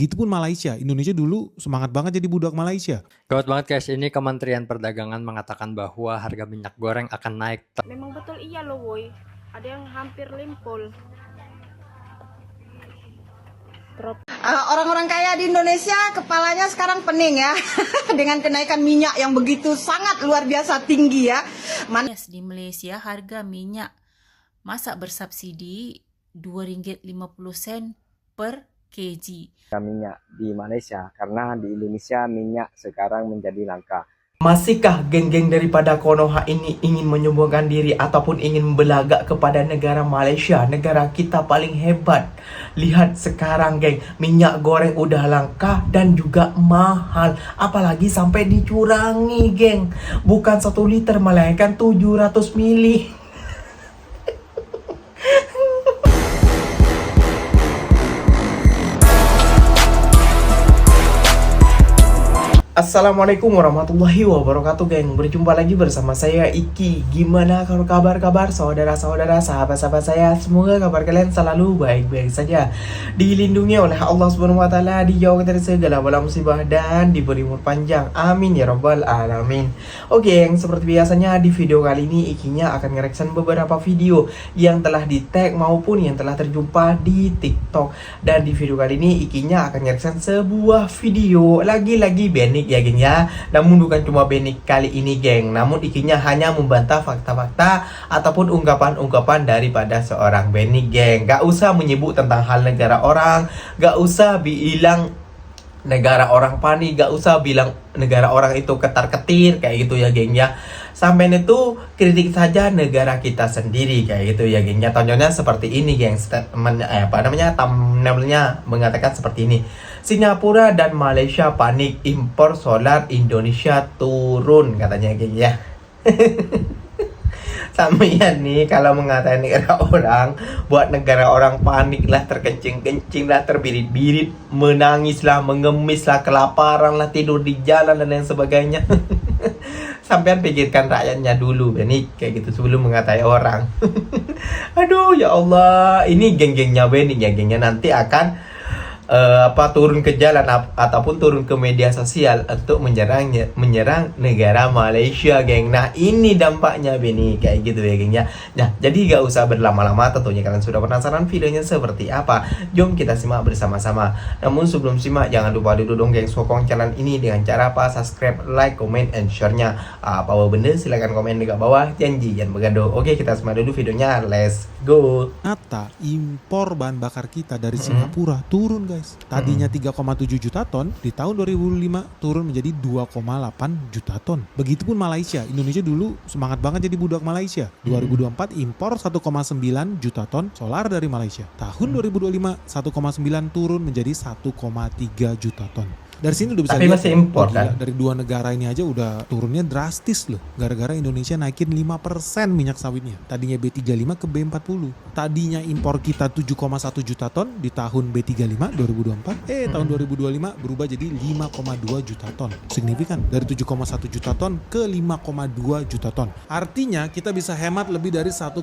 Itu pun Malaysia. Indonesia dulu semangat banget jadi budak Malaysia. Gawat banget guys, ini Kementerian Perdagangan mengatakan bahwa harga minyak goreng akan naik. Memang betul iya loh woi, ada yang hampir limpul. Orang-orang kaya di Indonesia kepalanya sekarang pening ya dengan kenaikan minyak yang begitu sangat luar biasa tinggi ya. Yes, di Malaysia harga minyak masak bersubsidi RM2.50 per kg. Minyak di Malaysia karena di Indonesia minyak sekarang menjadi langka. Masihkah geng-geng daripada Konoha ini ingin menyombongkan diri ataupun ingin belagak kepada negara Malaysia, negara kita paling hebat? Lihat sekarang geng, minyak goreng udah langka dan juga mahal, apalagi sampai dicurangi geng. Bukan 1 liter melainkan 700 mili. Assalamualaikum warahmatullahi wabarakatuh geng. Berjumpa lagi bersama saya Iki. Gimana kalau kabar-kabar saudara-saudara, sahabat-sahabat saya? Semoga kabar kalian selalu baik-baik saja, dilindungi oleh Allah Subhanahu wa taala, dijauhkan dari segala bala musibah dan diberi umur panjang. Amin ya rabbal alamin. Oke geng, seperti biasanya di video kali ini Ikinya akan nge-reaction beberapa video yang telah di-tag maupun yang telah terjumpa di TikTok. Dan di video kali ini Ikinya akan nge-reaction sebuah video lagi-lagi Benny ya geng ya. Namun bukan cuma Benik kali ini geng, namun Ikinya hanya membantah fakta-fakta ataupun ungkapan-ungkapan daripada seorang Benik geng. Gak usah menyebut tentang hal negara orang, gak usah bilang negara orang panik, gak usah bilang negara orang itu ketar-ketir kayak gitu ya geng ya. Sampai itu kritik saja negara kita sendiri kayak gitu ya geng ya. Tontonnya seperti ini geng, thumbnailnya mengatakan seperti ini. Singapura dan Malaysia panik, impor solar Indonesia turun katanya geng ya. Sampeyan nih kalau mengatakan negara orang, buat negara orang panik lah, terkencing-kencing lah, terbirit-birit, menangis lah, mengemis lah, kelaparan lah, tidur di jalan dan lain sebagainya. Sampean pikirkan rakyatnya dulu Benik kayak gitu sebelum mengatai orang. Aduh ya Allah, ini geng-gengnya Benik ya gengnya nanti akan turun ke jalan ataupun turun ke media sosial untuk menyerang negara Malaysia geng. Nah ini dampaknya Beni kayak gitu ya geng ya. Nah jadi gak usah berlama-lama, tentunya kalian sudah penasaran videonya seperti apa. Jom kita simak bersama-sama. Namun sebelum simak jangan lupa dulu dong geng sokong channel ini dengan cara apa? Subscribe, like, comment, and share-nya. Apa benda silahkan komen di bawah. Janji jangan begaduh. Oke kita simak dulu videonya, let's go. Ternyata impor bahan bakar kita dari Singapura turun guys. Tadinya 3,7 juta ton, di tahun 2005 turun menjadi 2,8 juta ton. Begitupun Malaysia. Indonesia dulu semangat banget jadi budak Malaysia. 2024 impor 1,9 juta ton solar dari Malaysia. Tahun 2025 1,9 turun menjadi 1,3 juta ton. Dari sini udah bisa tapi lihat masih impor kan? Dari dua negara ini aja udah turunnya drastis loh. Gara-gara Indonesia naikin 5% minyak sawitnya. Tadinya B35 ke B40. Tadinya impor kita 7,1 juta ton di tahun B35 2024. Tahun 2025 berubah jadi 5,2 juta ton. Signifikan dari 7,1 juta ton ke 5,2 juta ton. Artinya kita bisa hemat lebih dari 1,8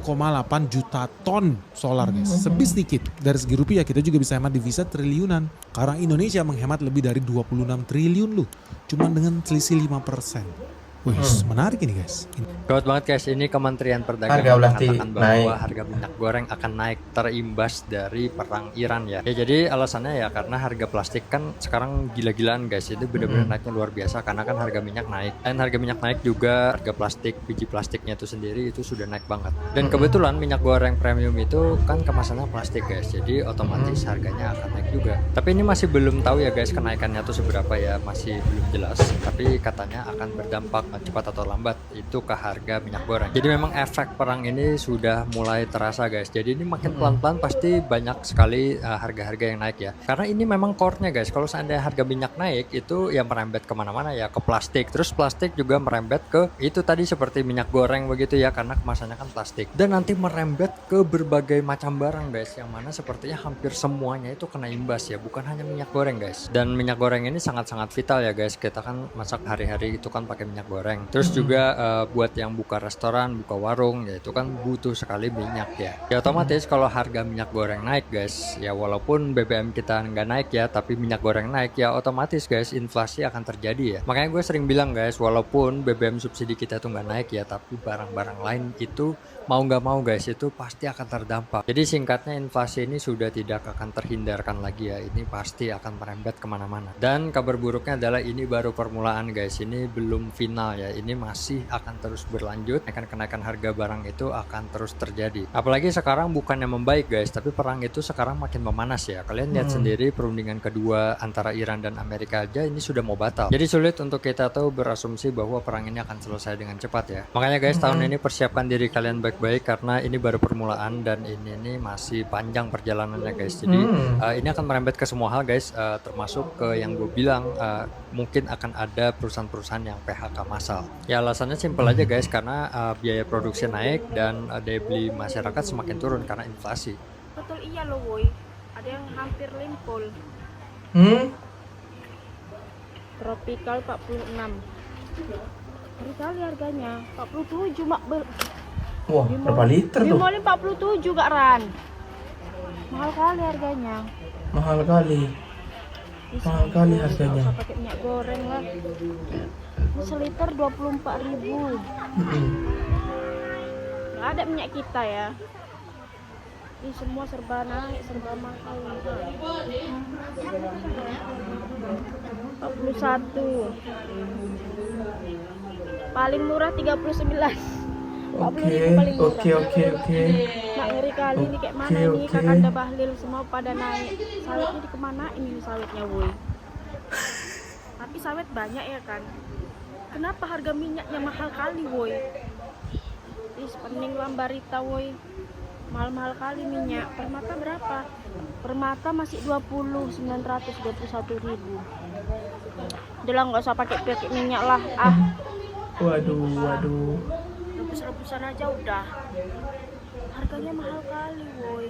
juta ton solar guys. Lebih sedikit. Dari segi rupiah kita juga bisa hemat devisa triliunan. Karena Indonesia menghemat lebih dari 26 triliun loh, cuman dengan selisih 5%. Wih, menarik ini guys. Gawat banget guys, ini Kementerian Perdagangan mengatakan bahwa harga minyak goreng akan naik terimbas dari perang Iran ya. Ya jadi alasannya ya karena harga plastik kan sekarang gila-gilaan guys. Itu benar-benar naiknya luar biasa karena kan harga minyak naik. Dan harga minyak naik juga harga plastik, biji plastiknya itu sendiri itu sudah naik banget. Dan kebetulan minyak goreng premium itu kan kemasannya plastik guys. Jadi otomatis harganya akan naik juga. Tapi ini masih belum tahu ya guys kenaikannya tuh seberapa ya, masih belum jelas. Tapi katanya akan berdampak cepat atau lambat itu ke harga minyak goreng. Jadi memang efek perang ini sudah mulai terasa guys. Jadi ini makin pelan-pelan pasti banyak sekali harga-harga yang naik ya. Karena ini memang core-nya guys. Kalau seandainya harga minyak naik itu ya merembet kemana-mana ya, ke plastik. Terus plastik juga merembet ke itu tadi seperti minyak goreng begitu ya, karena kemasannya kan plastik. Dan nanti merembet ke berbagai macam barang guys, yang mana sepertinya hampir semuanya itu kena imbas ya, bukan hanya minyak goreng guys. Dan minyak goreng ini sangat-sangat vital ya guys. Kita kan masak hari-hari itu kan pakai minyak goreng. goreng. Terus juga buat yang buka restoran, buka warung, ya itu kan butuh sekali minyak ya. Ya otomatis kalau harga minyak goreng naik guys, ya walaupun BBM kita nggak naik ya, tapi minyak goreng naik ya otomatis guys inflasi akan terjadi ya. Makanya gue sering bilang guys, walaupun BBM subsidi kita tuh nggak naik ya, tapi barang-barang lain itu mau nggak mau guys itu pasti akan terdampak. Jadi singkatnya inflasi ini sudah tidak akan terhindarkan lagi ya, ini pasti akan merembet kemana-mana. Dan kabar buruknya adalah ini baru permulaan guys, ini belum final ya, ini masih akan terus berlanjut. Kenaikan harga barang itu akan terus terjadi. Apalagi sekarang bukannya membaik guys, tapi perang itu sekarang makin memanas ya. Kalian lihat sendiri perundingan kedua antara Iran dan Amerika aja ini sudah mau batal. Jadi sulit untuk kita tahu berasumsi bahwa perang ini akan selesai dengan cepat ya. Makanya guys tahun ini persiapkan diri kalian baik-baik karena ini baru permulaan dan ini masih panjang perjalanannya guys. Jadi ini akan merembet ke semua hal guys, termasuk ke yang gue bilang mungkin akan ada perusahaan-perusahaan yang PHK massal. Ya alasannya simpel aja guys, karena biaya produksi naik dan daya beli masyarakat semakin turun karena inflasi. Betul iya loh boy, ada yang hampir limpol. Tropical 46. Berkali harganya 47 mak Wah, berapa liter tuh? Bimoli 47 Kak Ran. Mahal kali harganya. Mahal kali. Mahal kali harganya. Usah pakai minyak goreng lah. Ini seliter 24.000. Nggak ada minyak kita ya. Ini semua serba naik, serba mahal. 41. Paling murah 39. Oke. Mak ngeri kali ini kayak mana ini Kakanda Bahlil semua pada naik. Sawitnya di kemana ini sawitnya woi. Tapi sawit banyak ya kan. Kenapa harga minyaknya mahal kali woi? Is pening lambarita woi. Mahal-mahal kali minyak. Permata berapa? Permata masih 921.000. Udah lah nggak usah pakai minyak lah. Waduh. Rebus-rebusan aja udah. Harganya mahal kali woi.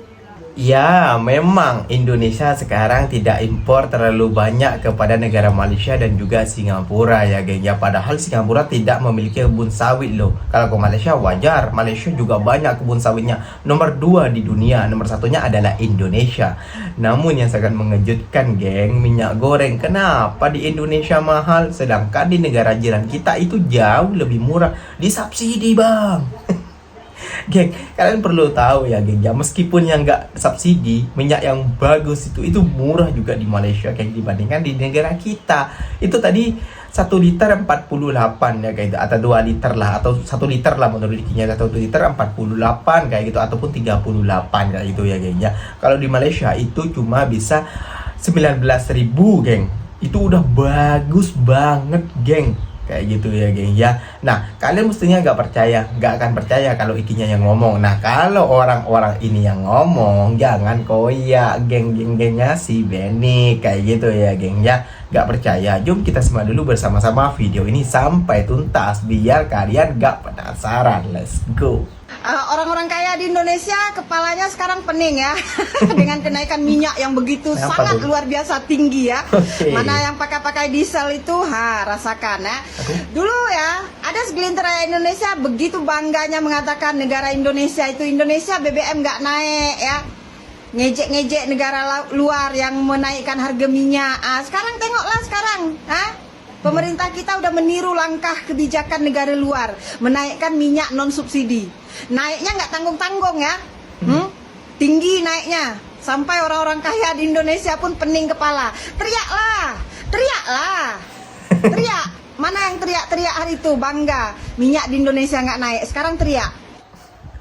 Ya, memang Indonesia sekarang tidak impor terlalu banyak kepada negara Malaysia dan juga Singapura ya geng. Ya padahal Singapura tidak memiliki kebun sawit loh. Kalau ke Malaysia wajar, Malaysia juga banyak kebun sawitnya. Nomor 2 di dunia, nomor satunya adalah Indonesia. Namun yang sangat mengejutkan geng, minyak goreng kenapa di Indonesia mahal sedangkan di negara jiran kita itu jauh lebih murah, disubsidi bang. Geng, kalian perlu tahu ya geng ya, meskipun yang nggak subsidi, minyak yang bagus itu murah juga di Malaysia kayak dibandingkan di negara kita. Itu tadi 1 liter 48 ya kayak gitu, atau 2 liter lah, atau 1 liter lah menurut ikinya, atau 1 liter 48 kayak gitu, ataupun 38 kayak gitu ya geng ya. Kalau di Malaysia itu cuma bisa 19.000 geng. Itu udah bagus banget geng. Kayak gitu ya geng ya. Nah kalian mestinya nggak akan percaya kalau ikinya yang ngomong. Nah kalau orang-orang ini yang ngomong, jangan koyak geng-gengnya si Benny kayak gitu ya geng ya. Nggak percaya, jom kita simak dulu bersama-sama video ini sampai tuntas biar kalian nggak penasaran. Let's go. Orang-orang kaya di Indonesia kepalanya sekarang pening ya dengan kenaikan minyak yang begitu sangat luar biasa tinggi ya. Mana yang pakai diesel itu rasakan ya. Dulu ya ada segelintir rakyat Indonesia begitu bangganya mengatakan negara Indonesia itu Indonesia BBM nggak naik ya. Ngejek-ngejek negara luar yang menaikkan harga minyak. Sekarang tengoklah sekarang, pemerintah kita udah meniru langkah kebijakan negara luar, menaikkan minyak non subsidi. Naiknya nggak tanggung-tanggung ya, tinggi naiknya, sampai orang-orang kaya di Indonesia pun pening kepala. Teriak. Mana yang teriak hari itu bangga minyak di Indonesia nggak naik, sekarang teriak.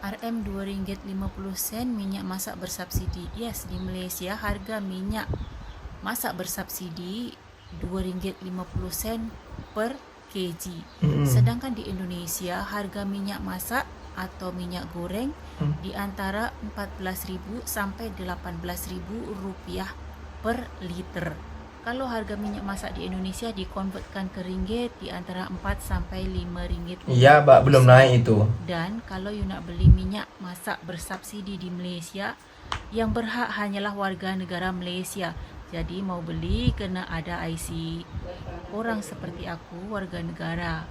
RM RM2.50 minyak masak bersubsidi. Yes, di Malaysia harga minyak masak bersubsidi RM2.50 per kg. Sedangkan di Indonesia harga minyak masak atau minyak goreng di antara 14.000 sampai 18.000 rupiah per liter. Kalau harga minyak masak di Indonesia dikonvertkan ke ringgit di antara 4 sampai 5 ringgit. Iya, Mbak, belum naik itu. Dan kalau you nak beli minyak masak bersubsidi di Malaysia, yang berhak hanyalah warga negara Malaysia. Jadi mau beli kena ada IC. Orang seperti aku warga negara.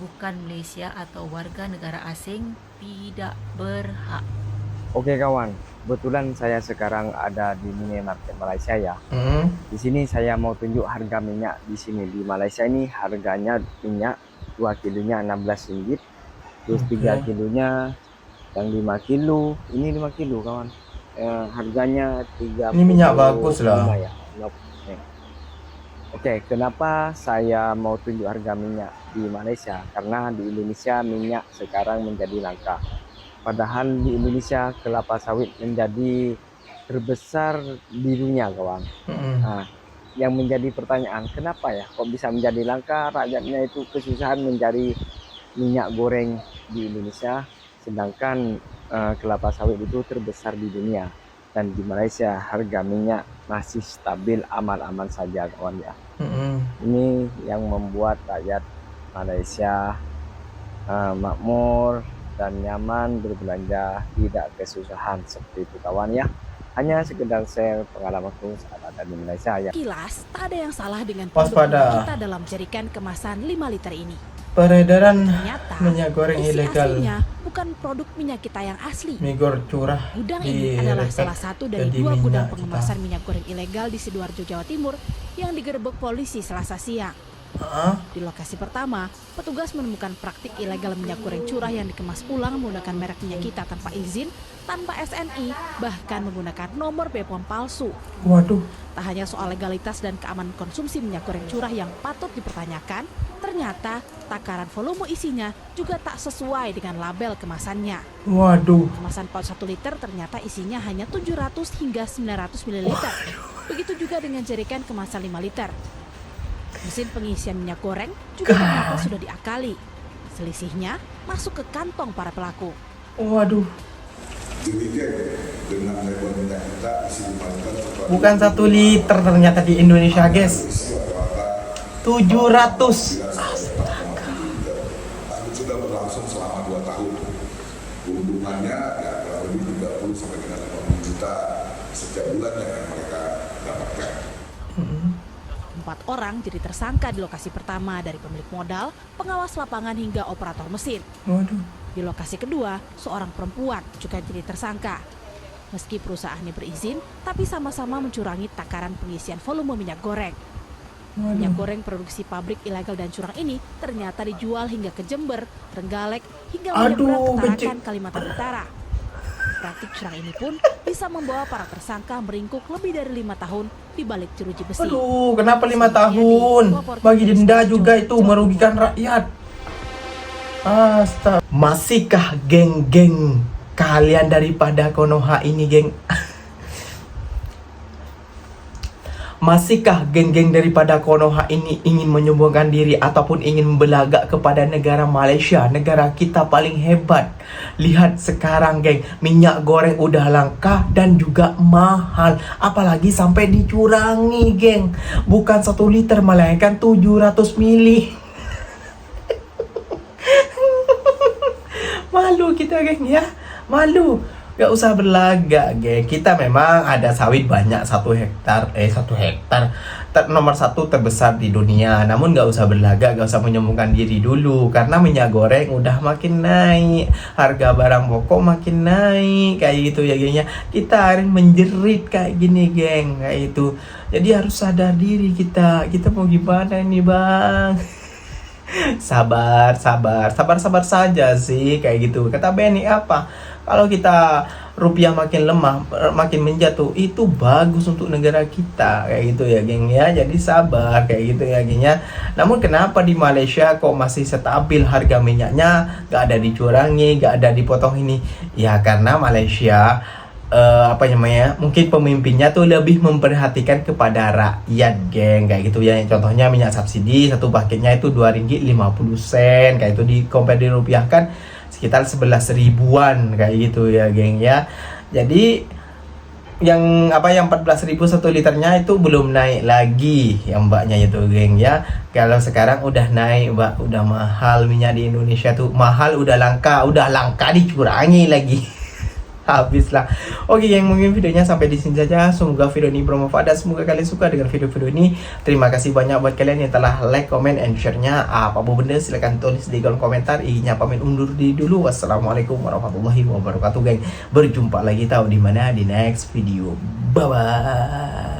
bukan Malaysia atau warga negara asing, tidak berhak. Oke kawan, kebetulan saya sekarang ada di minimarket Malaysia ya. Di sini saya mau tunjuk harga minyak di sini. Di Malaysia ini harganya minyak 2 kilonya 16 ringgit. Terus 3 kilonya yang 5 kilo, ini 5 kilo kawan. Harganya 30. Ini minyak bagus lah. Ya. Oke, kenapa saya mau tunjuk harga minyak di Malaysia? Karena di Indonesia minyak sekarang menjadi langka. Padahal di Indonesia kelapa sawit menjadi terbesar di dunia kawan. Nah, yang menjadi pertanyaan, kenapa ya kok bisa menjadi langka? Rakyatnya itu kesusahan mencari minyak goreng di Indonesia, sedangkan kelapa sawit itu terbesar di dunia. Dan di Malaysia harga minyak masih stabil, aman-aman saja kawan ya. Ini yang membuat rakyat Malaysia makmur dan nyaman berbelanja, tidak kesusahan seperti itu kawan ya. Hanya sekedar share pengalamanku saat ada di Malaysia ya. Kilas, tak ada yang salah dengan Waspada. kita dalam jerikan kemasan 5 liter ini. Peredaran Ternyata, minyak goreng isi ilegal, aslinya bukan produk minyak kita yang asli. migor curah Gudang di ini adalah rekat salah satu dari jadi 2 gudang minyak pengemasan minyak goreng ilegal di Sidoarjo, Jawa Timur yang digerebek polisi Selasa siang. Di lokasi pertama, petugas menemukan praktik ilegal minyak goreng curah yang dikemas ulang menggunakan merek minyak kita tanpa izin, tanpa SNI, bahkan menggunakan nomor BPOM palsu. Waduh, Tak hanya soal legalitas dan keamanan konsumsi minyak goreng curah yang patut dipertanyakan, ternyata takaran volume isinya juga tak sesuai dengan label kemasannya. waduh. Kemasan paut 1 liter ternyata isinya hanya 700 hingga 900 ml. Begitu juga dengan jerikan kemasan 5 liter. Mesin pengisian minyak goreng juga ternyata sudah diakali. Selisihnya masuk ke kantong para pelaku. Waduh, dengan label minyak kita isi 5 liter bukan 1 liter ternyata di Indonesia guys. 700. tapi sudah berlangsung selama 2 tahun. Keuntungannya ya kurang lebih 30 sampai dengan 80 juta setiap bulannya yang mereka dapatkan. 4 orang jadi tersangka di lokasi pertama, dari pemilik modal, pengawas lapangan hingga operator mesin. Waduh. Di lokasi kedua, seorang perempuan juga jadi tersangka. Meski perusahaannya berizin, tapi sama-sama mencurangi takaran pengisian volume minyak goreng. Minyak goreng produksi pabrik ilegal dan curang ini ternyata dijual hingga ke Jember, Trenggalek, hingga menyeberang ke Tarakan, Kalimantan Utara. Praktik curang ini pun bisa membawa para tersangka meringkuk lebih dari 5 tahun di balik jeruji besi. Aduh, kenapa 5 tahun? Bagi denda juga itu merugikan rakyat. Astaga. Masihkah geng-geng kalian daripada Konoha ini, geng? Masihkah geng-geng daripada Konoha ini ingin menyombongkan diri ataupun ingin belagak kepada negara Malaysia, negara kita paling hebat? Lihat sekarang, geng, minyak goreng udah langka dan juga mahal, apalagi sampai dicurangi, geng. Bukan 1 liter melainkan 700 mili. Malu kita, geng, ya. Malu. Gak usah berlagak, geng. Kita memang ada sawit banyak, 1 hektar. Nomor 1 terbesar di dunia. Namun gak usah berlagak, gak usah menyombongkan diri dulu. Karena minyak goreng udah makin naik, harga barang pokok makin naik, kayak gitu ya, gengnya. Kita harus menjerit kayak gini, geng, kayak itu. Jadi harus sadar diri kita. Kita mau gimana nih, bang? Sabar saja sih, kayak gitu. Kata Benny apa? Kalau kita rupiah makin lemah, makin menjatuh, itu bagus untuk negara kita, kayak gitu ya, geng ya. Jadi sabar, kayak gitu ya, geng ya. Namun kenapa di Malaysia kok masih stabil harga minyaknya, gak ada dicurangi, gak ada dipotong ini? Ya karena Malaysia mungkin pemimpinnya tuh lebih memperhatikan kepada rakyat, geng, kayak gitu ya. Contohnya minyak subsidi 1 paketnya itu 2 ringgit 50 sen, kayak itu dirupiahkan sekitar 11 ribuan, kayak gitu ya, geng ya. Jadi yang 14.000 1 liternya itu belum naik lagi yang mbaknya itu, geng ya. Kalau sekarang udah naik, mbak, udah mahal minyak di Indonesia tuh, mahal, udah langka dicurangi lagi. habis lah. Oke, yang mungkin videonya sampai di sini saja. Semoga video ini bermanfaat dan semoga kalian suka dengan video-video ini. Terima kasih banyak buat kalian yang telah like, comment, and share-nya. Apa benda silahkan tulis di kolom komentar. Inya pamit undur diri dulu. Wassalamualaikum warahmatullahi wabarakatuh, geng. Berjumpa lagi tahu di mana di next video. Bye bye.